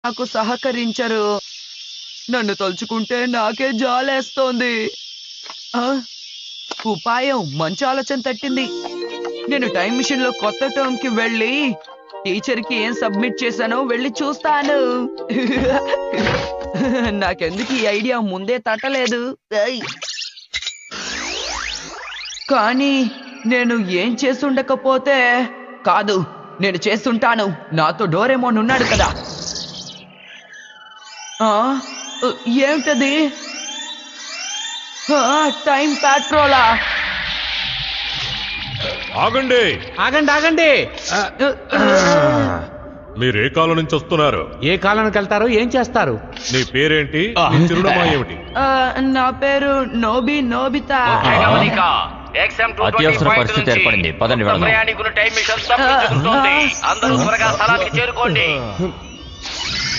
నాకు సహకరించరు. నన్ను తలుచుకుంటే నాకే జాలేస్తోంది. ఆ! ఉపాయం మంచి ఆలోచన తట్టింది. నేను టైమ్ మిషన్‌లో కొత్త టర్మ్‌కి వెళ్ళి టీచర్‌కి ఏం సబ్మిట్ చేశానో వెళ్ళి చూస్తాను. నాకెందుకు ఈ ఐడియా ముందే తట్టలేదు. ఐ! కానీ నేను ఏం చేసుండకపోతే కాదు. నేను చేసుంటాను. నాతో డోరేమోన్ ఉన్నాడు కదా! ఆ! ఏమిటది? టైమ్ పెట్రోలా? ఆగండి. ఆగండి ఆగండి. మీరు ఏ కాలం నుంచి వస్తున్నారు? ఏ కాలానికి వెళ్తారు, ఏం చేస్తారు? నీ పేరేంటి? నీ చిరునామా ఏమిటి? నా పేరు నోబితా. అత్యవసర పరిస్థితి ఏర్పడింది. పదండి వెళదాం. ప్రయాణికులు టైం మిషన్ తప్పించుకుంటోంది. అందరూ త్వరగా స్థలానికి చేరుకోండి.